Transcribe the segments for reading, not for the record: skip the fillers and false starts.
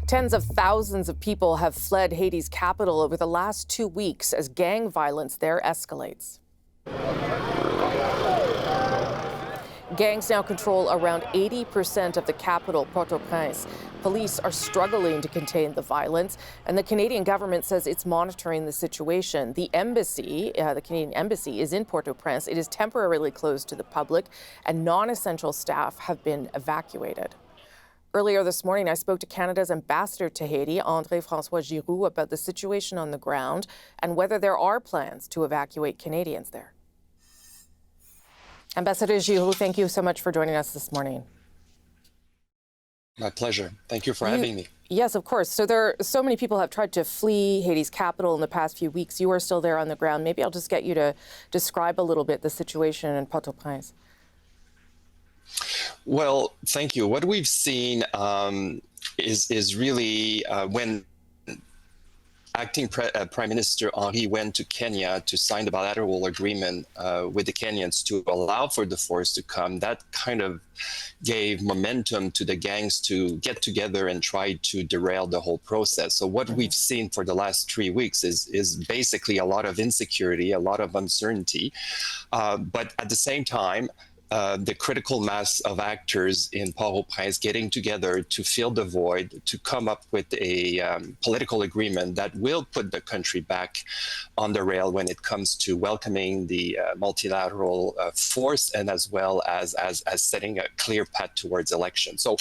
Tens of thousands of people have fled Haiti's capital over the last 2 weeks as gang violence there escalates. Gangs now control around 80% of the capital, Port-au-Prince. Police are struggling to contain the violence, and the Canadian government says it's monitoring the situation. The embassy, the Canadian embassy, is in Port-au-Prince. It is temporarily closed to the public, and non-essential staff have been evacuated. Earlier this morning, I spoke to Canada's ambassador to Haiti, André François Giroux, about the situation on the ground and whether there are plans to evacuate Canadians there. Ambassador Giroux, thank you so much for joining us this morning. My pleasure. Thank you for having me. Yes, of course. So so many people have tried to flee Haiti's capital in the past few weeks. You are still there on the ground. Maybe I'll just get you to describe a little bit the situation in Port-au-Prince. Well, thank you. What we've seen is really when Acting Prime Minister Henry went to Kenya to sign the bilateral agreement with the Kenyans to allow for the force to come, that kind of gave momentum to the gangs to get together and try to derail the whole process. So what we've seen for the last 3 weeks is basically a lot of insecurity, a lot of uncertainty, but at the same time, the critical mass of actors in Port-au-Prince getting together to fill the void, to come up with a political agreement that will put the country back on the rail when it comes to welcoming the multilateral force, and as well as setting a clear path towards election. So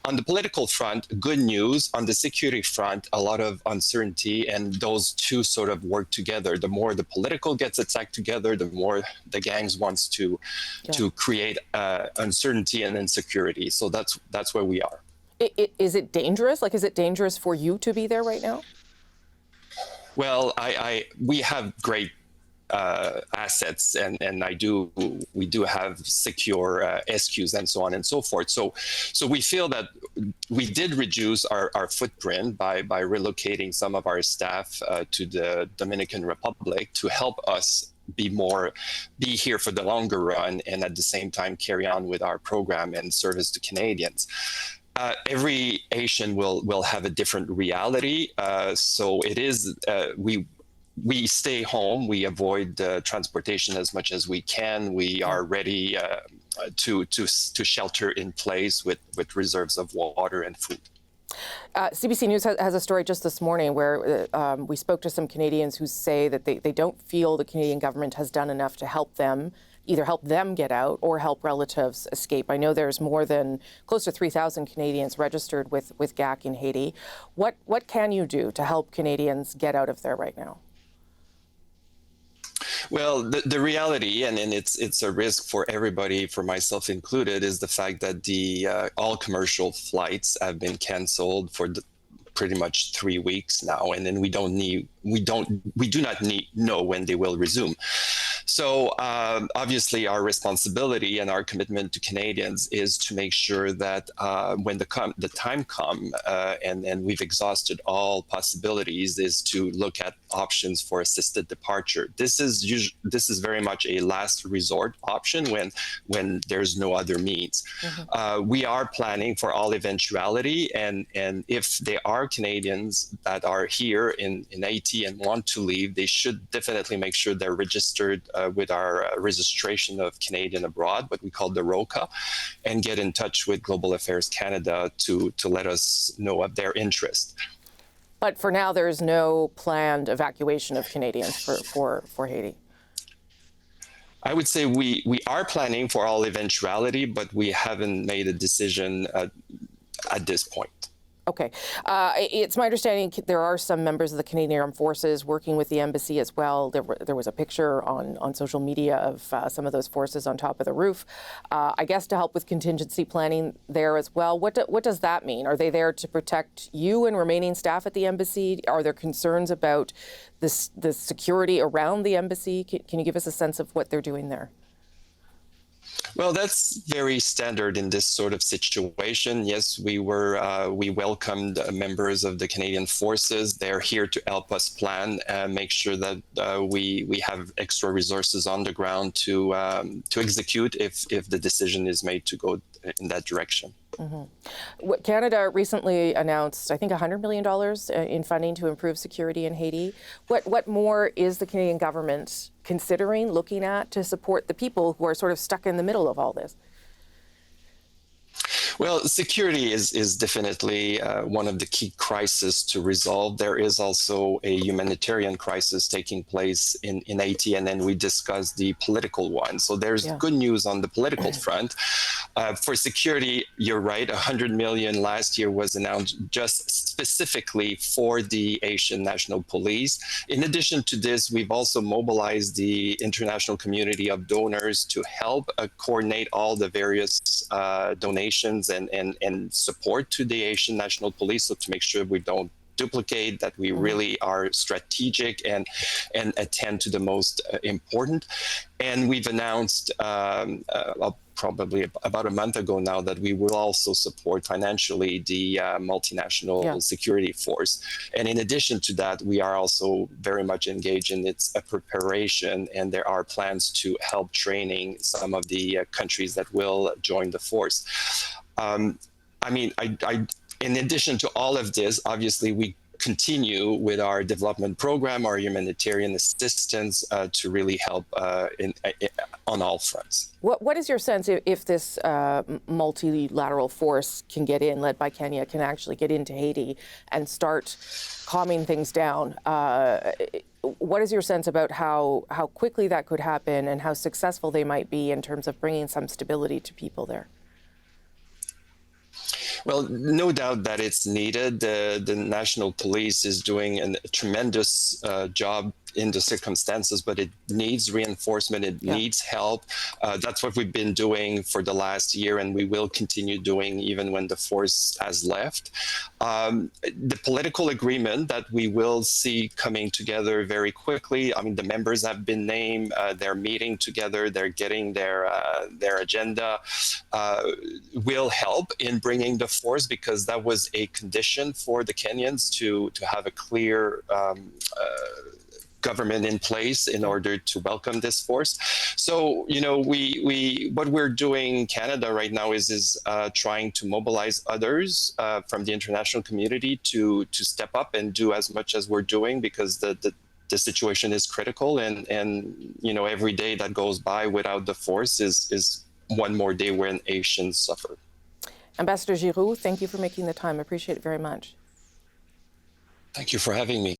on the political front, good news. On the security front, a lot of uncertainty, and those two sort of work together. The more the political gets attacked together, the more the gangs wants to create uncertainty and insecurity. So that's where we are. Is it dangerous? Like, is it dangerous for you to be there right now? Well, we have great assets, and we do have secure SQs and so on and so forth. So we feel that we did reduce our footprint by relocating some of our staff to the Dominican Republic to help us be here for the longer run, and at the same time carry on with our program and service to Canadians. Every Haitian will have a different reality. So it is, we stay home, we avoid transportation as much as we can. We are ready to shelter in place with reserves of water and food. CBC News has a story just this morning where we spoke to some Canadians who say that they don't feel the Canadian government has done enough to help them, either help them get out or help relatives escape. I know there's more than close to 3,000 Canadians registered with GAC in Haiti. What can you do to help Canadians get out of there right now? Well, the reality, and it's a risk for everybody, for myself included, is the fact that all commercial flights have been canceled for pretty much 3 weeks now, and then we do not know when they will resume. So obviously our responsibility and our commitment to Canadians is to make sure that when the time comes and we've exhausted all possibilities, is to look at options for assisted departure. This is very much a last resort option when there's no other means. We are planning for all eventuality, and if there are Canadians that are here in Haiti and want to leave, they should definitely make sure they're registered with our registration of Canadian abroad, what we call the ROCA, and get in touch with Global Affairs Canada to let us know of their interest. But for now, there is no planned evacuation of Canadians for Haiti. I would say we are planning for all eventuality, but we haven't made a decision at this point. Okay. It's my understanding there are some members of the Canadian Armed Forces working with the embassy as well. There was a picture on social media of some of those forces on top of the roof, I guess to help with contingency planning there as well. What does that mean? Are they there to protect you and remaining staff at the embassy? Are there concerns about the security around the embassy? Can you give us a sense of what they're doing there? Well, that's very standard in this sort of situation. Yes, we welcomed members of the Canadian Forces. They're here to help us plan and make sure that we have extra resources on the ground to execute if the decision is made to go in that direction. Canada recently announced, I think, $100 million in funding to improve security in Haiti. What more is the Canadian government considering, looking at, to support the people who are sort of stuck in the middle of all this? Well, security is definitely one of the key crises to resolve. There is also a humanitarian crisis taking place in Haiti, and then we discussed the political one. So there's good news on the political front. For security, you're right, $100 million last year was announced just specifically for the Haitian National Police. In addition to this, we've also mobilized the international community of donors to help coordinate all the various donations and support to the Haitian National Police, so to make sure we don't duplicate, that we really are strategic and attend to the most important. And we've announced probably about a month ago now that we will also support financially the multinational security force. And in addition to that, we are also very much engaged in its preparation, and there are plans to help training some of the countries that will join the force. In addition to all of this, obviously, we continue with our development program, our humanitarian assistance to really help on all fronts. What is your sense if this multilateral force can get in, led by Kenya, can actually get into Haiti and start calming things down? What is your sense about how quickly that could happen and how successful they might be in terms of bringing some stability to people there? Well, no doubt that it's needed. The National Police is doing a tremendous job in the circumstances, but it needs reinforcement. It needs help. That's what we've been doing for the last year, and we will continue doing even when the force has left. The political agreement that we will see coming together very quickly. I mean, the members have been named. They're meeting together. They're getting their agenda. Will help in bringing the force, because that was a condition for the Kenyans to have a clear government in place in order to welcome this force. So, we what we're doing in Canada right now is trying to mobilize others from the international community to step up and do as much as we're doing, because the situation is critical, and every day that goes by without the force is one more day when Haitians suffer. Ambassador Giroux, thank you for making the time. I appreciate it very much. Thank you for having me.